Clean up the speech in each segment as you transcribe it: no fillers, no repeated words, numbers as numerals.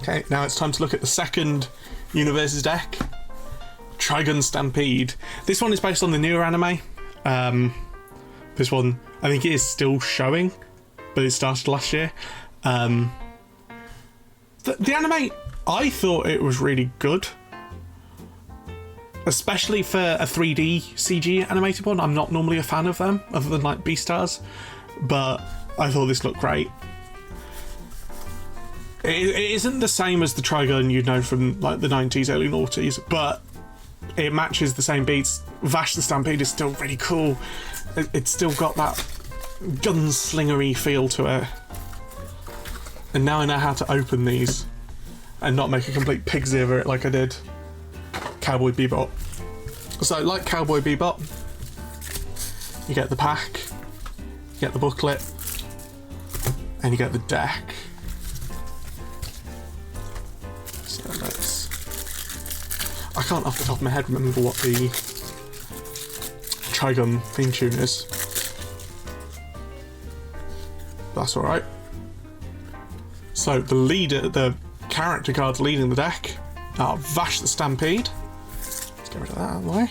Okay, now it's time to look at the second Universus deck, Trigun Stampede. This one is based on the newer anime. This one, I think it is still showing, but it started last year. The anime, I thought it was really good. Especially for a 3D CG animated one. I'm not normally a fan of them, other than like Beastars, but I thought this looked great. It isn't the same as the Trigun you'd know from like the 90s, early noughties, but it matches the same beats. Vash the Stampede is still really cool. It's still got that gunslingery feel to it. And now I know how to open these and not make a complete pig's ear of it like I did Cowboy Bebop. So, like Cowboy Bebop, you get the pack, you get the booklet, and you get the deck. So I can't off the top of my head remember what the Trigun theme tune is. That's alright. So the character cards leading the deck are Vash the Stampede. Let's get rid of that out of the way.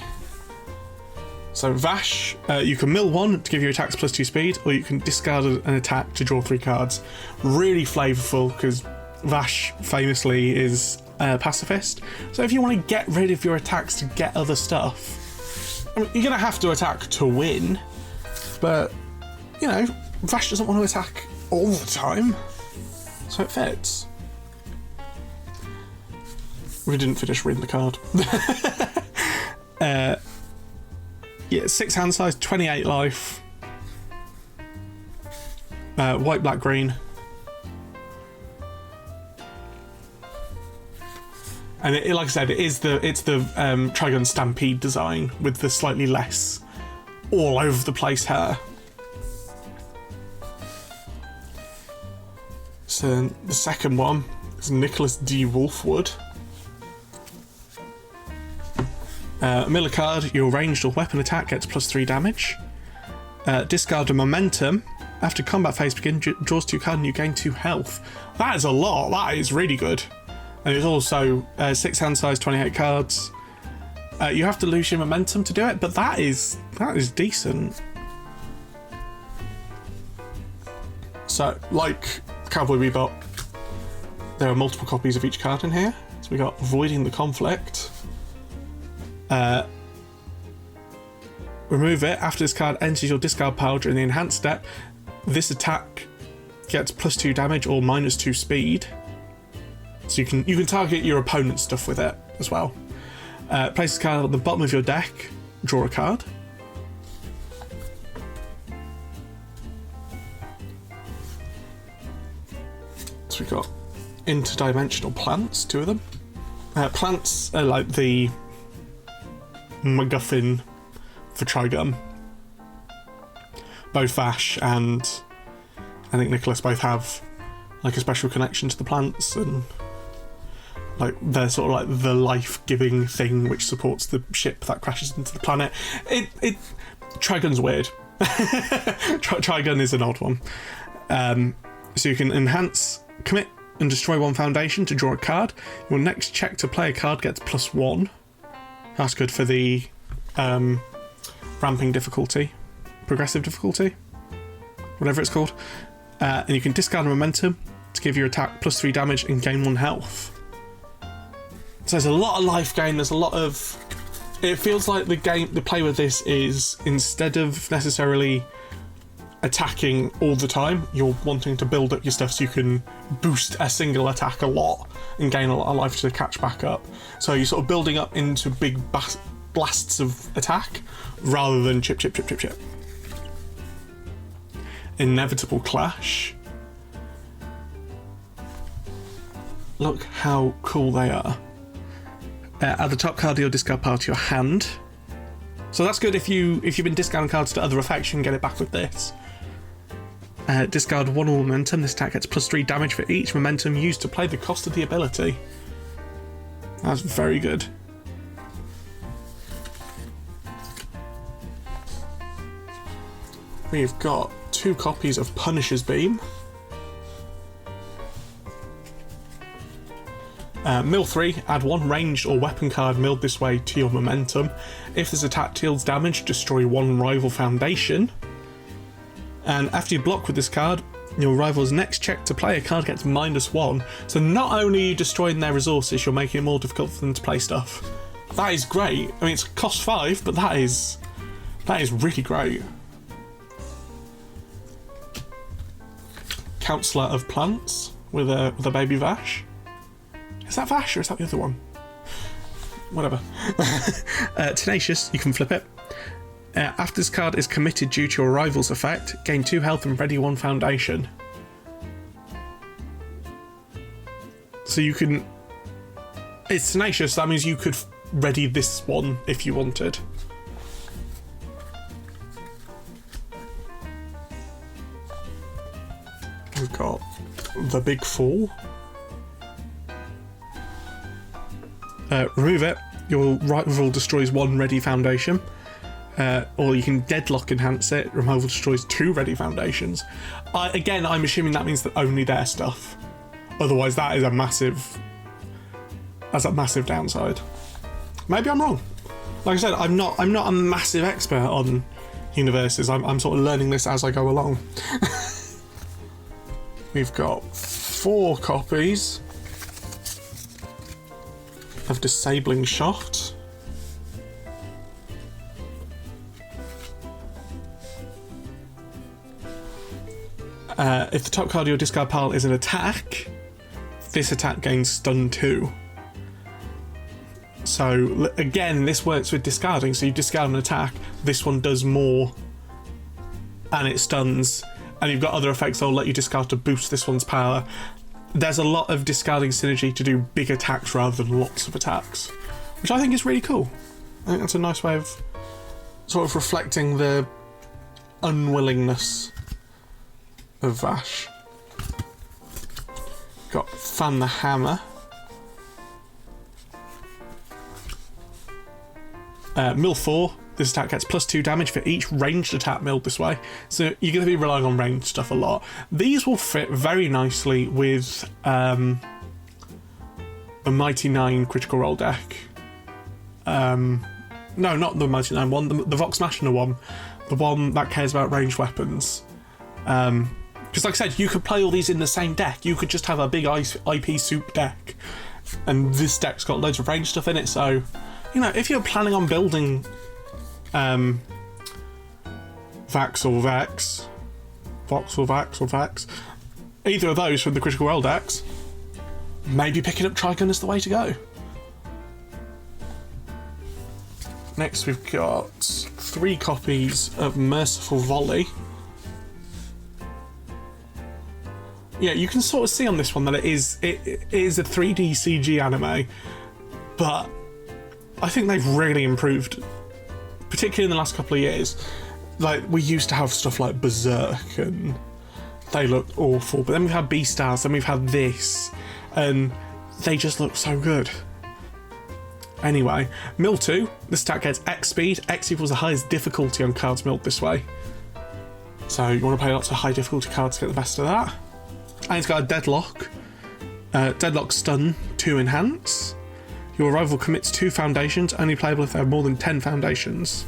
So Vash, you can mill 1 to give your attacks +2 speed, or you can discard an attack to draw 3 cards. Really flavourful, because Vash famously is a pacifist. So if you want to get rid of your attacks to get other stuff, I mean, you're going to have to attack to win, but, you know, Vash doesn't want to attack all the time, so it fits. We didn't finish reading the card. Yeah, 6 hand size, 28 life. White, black, green. And like I said, it's the Trigun Stampede design with the slightly less all over the place hair. So the second one is Nicholas D. Wolfwood. Mill a card, your ranged or weapon attack gets +3 damage. Discard a momentum. After combat phase begins, draws 2 cards and you gain 2 health. That is a lot. That is really good. And it's also 6 hand size, 28 cards. You have to lose your momentum to do it, but that is decent. So, like Cowboy Bebop, there are multiple copies of each card in here. So we got Avoiding the Conflict. Remove it. After this card enters your discard pile during the enhanced step, this attack gets +2 damage or -2 speed. So you can target your opponent's stuff with it as well. Place this card at the bottom of your deck, draw a card. So we've got interdimensional plants, 2 of them. Plants are like the MacGuffin for Trigun. Both Vash and I think Nicholas both have like a special connection to the plants, and like they're sort of like the life-giving thing which supports the ship that crashes into the planet. Trigun's weird. Trigun is an odd one. So you can enhance, commit, and destroy 1 foundation to draw a card. Your next check to play a card gets +1. That's good for the ramping difficulty, progressive difficulty, whatever it's called. And you can discard a momentum to give your attack +3 damage and gain 1 health. So there's a lot of life gain. There's a lot of. It feels like the play with this is, instead of necessarily attacking all the time, you're wanting to build up your stuff so you can boost a single attack a lot and gain a lot of life to catch back up. So you're sort of building up into big blasts of attack rather than chip. Inevitable Clash. Look how cool they are. Add the top card of your discard pile to your hand. So that's good if you've been discarding cards to other effects, you can get it back with this. Discard 1 momentum. This attack gets +3 damage for each momentum used to play the cost of the ability. That's very good. We've got 2 copies of Punisher's Beam. Mill 3, add one ranged or weapon card milled this way to your momentum. If this attack deals damage, destroy one rival foundation. And after you block with this card, your rival's next check to play a card gets -1. So not only are you destroying their resources, you're making it more difficult for them to play stuff. That is great. I mean, it's cost 5, but that is really great. Counselor of Plants with a baby Vash. Is that Vash or is that the other one? Whatever. Tenacious, you can flip it. After this card is committed due to your rival's effect, gain 2 health and ready 1 foundation. So you can... It's Tenacious, that means you could ready this one if you wanted. We've got the Big Fall. Remove it. Your rival destroys 1 ready foundation. Or you can deadlock enhance it. Removal destroys 2 ready foundations. Again, I'm assuming that means that only their stuff. Otherwise, that is a massive... That's a massive downside. Maybe I'm wrong. Like I said, I'm not a massive expert on Universus. I'm sort of learning this as I go along. We've got 4 copies of Disabling Shot. If the top card of your discard pile is an attack, this attack gains stun 2. So again, this works with discarding. So you discard an attack, this one does more, and it stuns. And you've got other effects that'll let you discard to boost this one's power. There's a lot of discarding synergy to do big attacks rather than lots of attacks, which I think is really cool. I think that's a nice way of sort of reflecting the unwillingness of Vash. Got Fan the Hammer. Mill 4. This attack gets +2 damage for each ranged attack milled this way. So you're going to be relying on ranged stuff a lot. These will fit very nicely with a Mighty 9 Critical Role deck. No, not the Mighty 9 one, the Vox Machina one. The one that cares about ranged weapons. Because like I said, you could play all these in the same deck. You could just have a big IP soup deck. And this deck's got loads of ranged stuff in it, so... You know, if you're planning on building... Vax or Vex, Vox or Vax or Vax, either of those from the Critical Role decks, maybe picking up Trigun is the way to go. Next we've got 3 copies of Merciful Volley. Yeah, you can sort of see on this one that it is a 3D CG anime, but I think they've really improved, particularly in the last couple of years. Like, we used to have stuff like Berserk and they looked awful, but then we've had Beastars, then we've had this, and they just look so good. Anyway, Mill 2, this attack gets X speed. X equals the highest difficulty on cards milled this way. So you want to play lots of high difficulty cards to get the best of that. And it's got a Deadlock. Deadlock Stun 2 Enhance. Your rival commits 2 foundations, only playable if they have more than 10 foundations.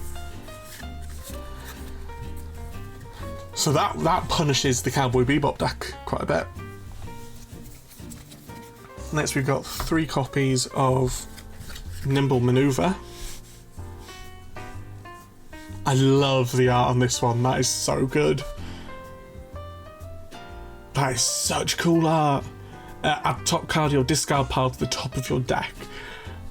So that punishes the Cowboy Bebop deck quite a bit. Next we've got 3 copies of Nimble Maneuver. I love the art on this one, that is so good. That is such cool art. Add top card of your discard pile to the top of your deck.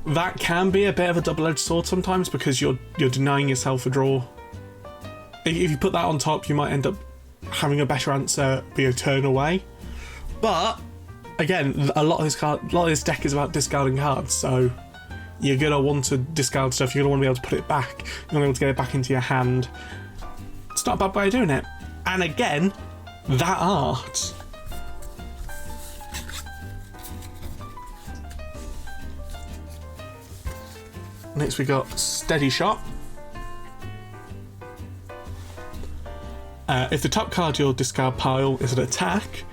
That can be a bit of a double-edged sword sometimes because you're denying yourself a draw. If you put that on top, you might end up having a better answer be a turn away. But again, a lot of this deck is about discarding cards, so you're gonna want to discard stuff. You're gonna want to be able to put it back. You're gonna be able to get it back into your hand. It's not a bad way of doing it. And again, that art. Next we got Steady Shot. If the top card of your discard pile is an attack,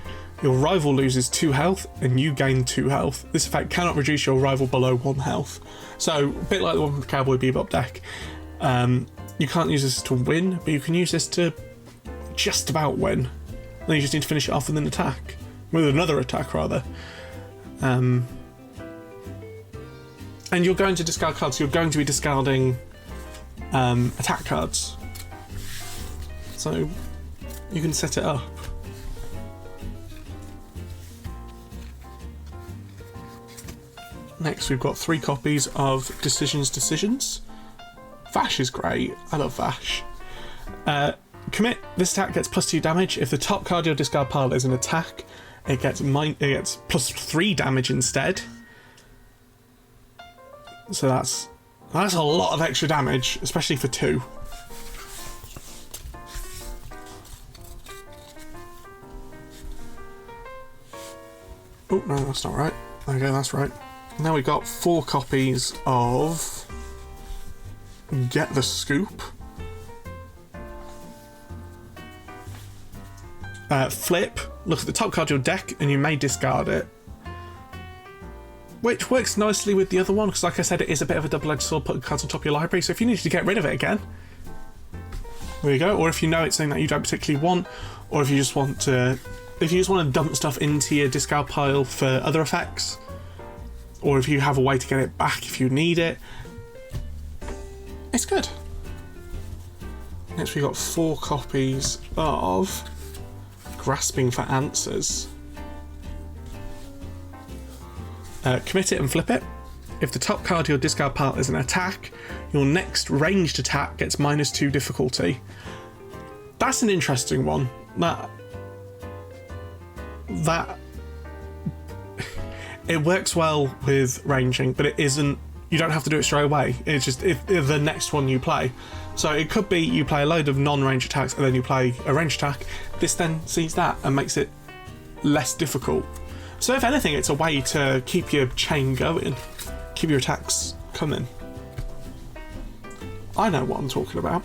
Your rival loses 2 health and you gain 2 health. This effect cannot reduce your rival below 1 health. So, a bit like the one from the Cowboy Bebop deck. You can't use this to win, but you can use this to just about win. Then you just need to finish it off with an attack. With another attack, rather. And you're going to discard cards. You're going to be discarding attack cards. So, you can set it up. Next, we've got 3 copies of Decisions. Vash is great. I love Vash. Commit. This attack gets +2 damage. If the top card of your discard pile is an attack, it gets +3 damage instead. So that's a lot of extra damage, especially for 2. Oh no, that's not right. Okay, that's right. Now we've got 4 copies of Get the Scoop. Flip, look at the top card of your deck and you may discard it. Which works nicely with the other one, because like I said, it is a bit of a double-edged sword putting cards on top of your library, so if you need to get rid of it again, there you go. Or if you know it's something that you don't particularly want, or if you just want to dump stuff into your discard pile for other effects, or if you have a way to get it back if you need it, it's good. Next, we've got 4 copies of Grasping for Answers. Commit it and flip it. If the top card of your discard pile is an attack, your next ranged attack gets -2 difficulty. That's an interesting one. That it works well with ranging, but it isn't. You don't have to do it straight away. It's just if the next one you play. So it could be you play a load of non-range attacks and then you play a ranged attack. This then sees that and makes it less difficult. So if anything, it's a way to keep your chain going, keep your attacks coming. I know what I'm talking about.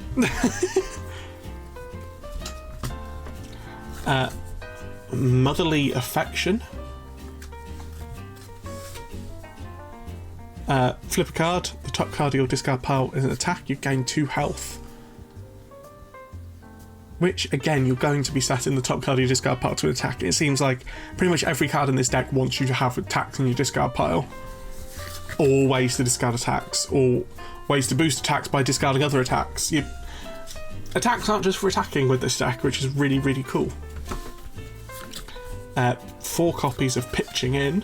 Motherly Affection. Flip a card. The top card of your discard pile is an attack. You gain 2 health. Which, again, you're going to be setting the top card of your discard pile to an attack. It seems like pretty much every card in this deck wants you to have attacks in your discard pile. Or ways to discard attacks. Or ways to boost attacks by discarding other attacks. Attacks aren't just for attacking with this deck, which is really, really cool. 4 copies of Pitching In.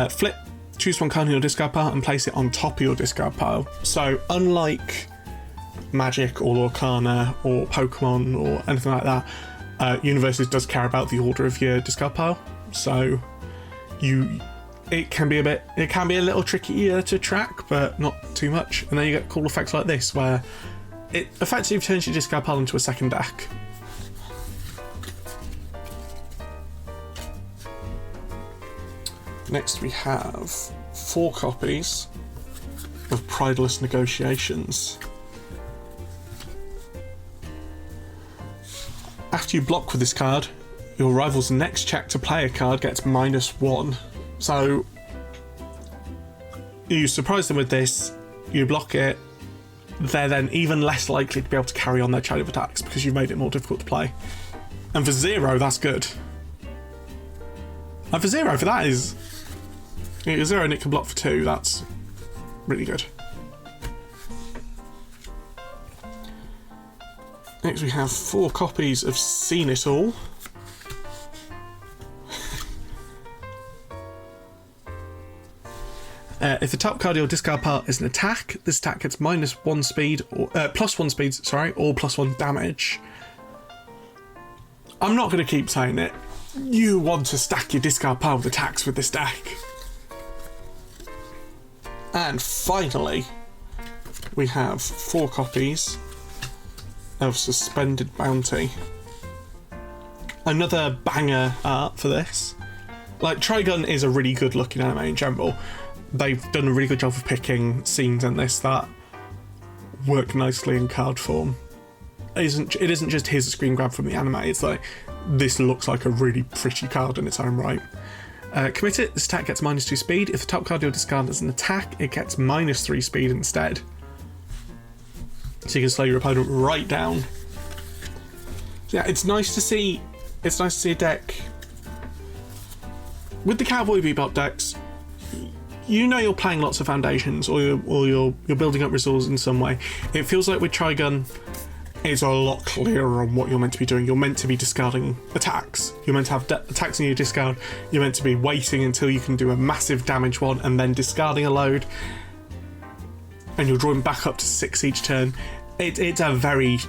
Flip. Choose one card in your discard pile and place it on top of your discard pile. So, unlike Magic or Lorcana or Pokemon or anything like that, Universus does care about the order of your discard pile. So, it can be a little trickier to track, but not too much. And then you get cool effects like this, where it effectively turns your discard pile into a second deck. Next we have 4 copies of Prideless Negotiations. After you block with this card, your rival's next check to play a card gets -1. So you surprise them with this, you block it, they're then even less likely to be able to carry on their chain of attacks because you've made it more difficult to play. And for 0, that's good. And for 0, for that is... 0 and it can block for 2, that's really good. Next we have 4 copies of Seen It All. If the top card of your discard pile is an attack, this attack gets -1 speed, or +1 speed, or +1 damage. I'm not going to keep saying it. You want to stack your discard pile with attacks with this deck. And finally, we have 4 copies of Suspended Bounty. Another banger art for this. Like, Trigun is a really good looking anime in general. They've done a really good job of picking scenes in this that work nicely in card form. isn't just here's a screen grab from the anime. It's like, this looks like a really pretty card in its own right. Commit it. This attack gets -2 speed. If the top card you're discarding is an attack, it gets -3 speed instead. So you can slow your opponent right down. So yeah, it's nice to see. It's nice to see a deck with the Cowboy Bebop decks. You know you're playing lots of foundations, or you're building up resources in some way. It feels like with Trigun, it's a lot clearer on what you're meant to be doing. You're meant to be discarding attacks. You're meant to have attacks in your discard. You're meant to be waiting until you can do a massive damage one and then discarding a load. And you're drawing back up to 6 each turn. It's a very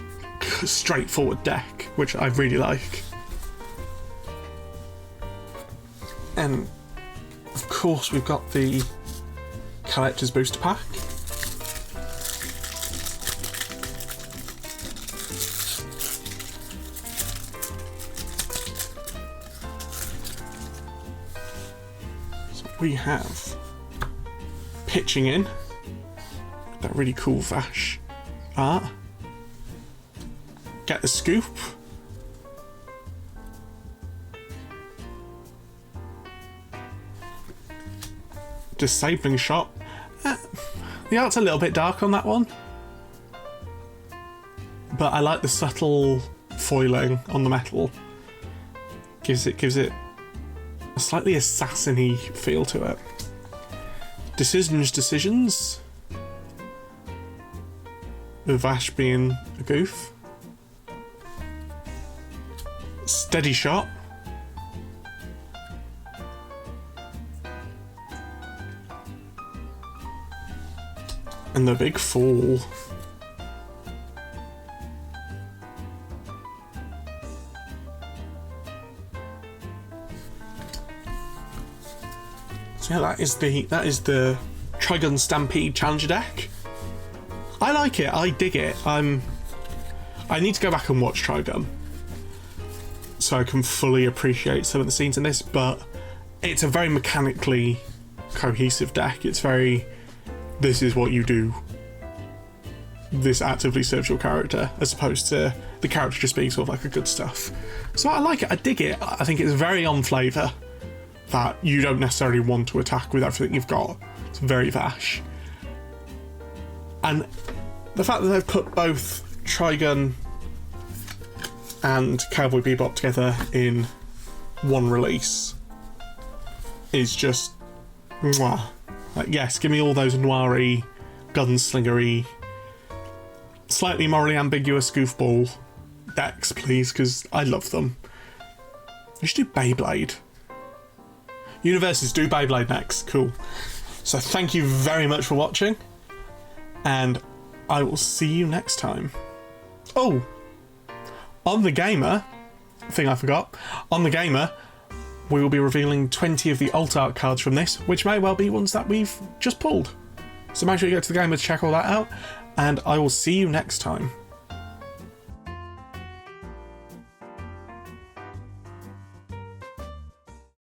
straightforward deck, which I really like. And of course we've got the Collector's Booster Pack. So we have Pitching In, that really cool Vash art. Get the Scoop. Disabling Shot. The art's a little bit dark on that one, but I like the subtle foiling on the metal. Gives it a slightly assassin-y feel to it. Decisions. With Vash being a goof. Steady Shot. And the Big Fall. So yeah, that is the Trigun Stampede Challenger deck. I like it. I dig it. I need to go back and watch Trigun so I can fully appreciate some of the scenes in this, but it's a very mechanically cohesive deck. It's very, this is what you do. This actively serves your character, as opposed to the character just being sort of like a good stuff. So I like it. I dig it. I think it's very on flavour that you don't necessarily want to attack with everything you've got. It's very Vash. And the fact that they've put both Trigun and Cowboy Bebop together in one release is just mwah. Like, yes, give me all those noiry, gunslingery, slightly morally ambiguous goofball decks, please, because I love them. We should do Beyblade. Universus, do Beyblade next. Cool. So thank you very much for watching, and I will see you next time. Oh, on The Gamer, thing I forgot, on The Gamer, we will be revealing 20 of the alt art cards from this, which may well be ones that we've just pulled. So make sure you go to The Gamer to check all that out, and I will see you next time.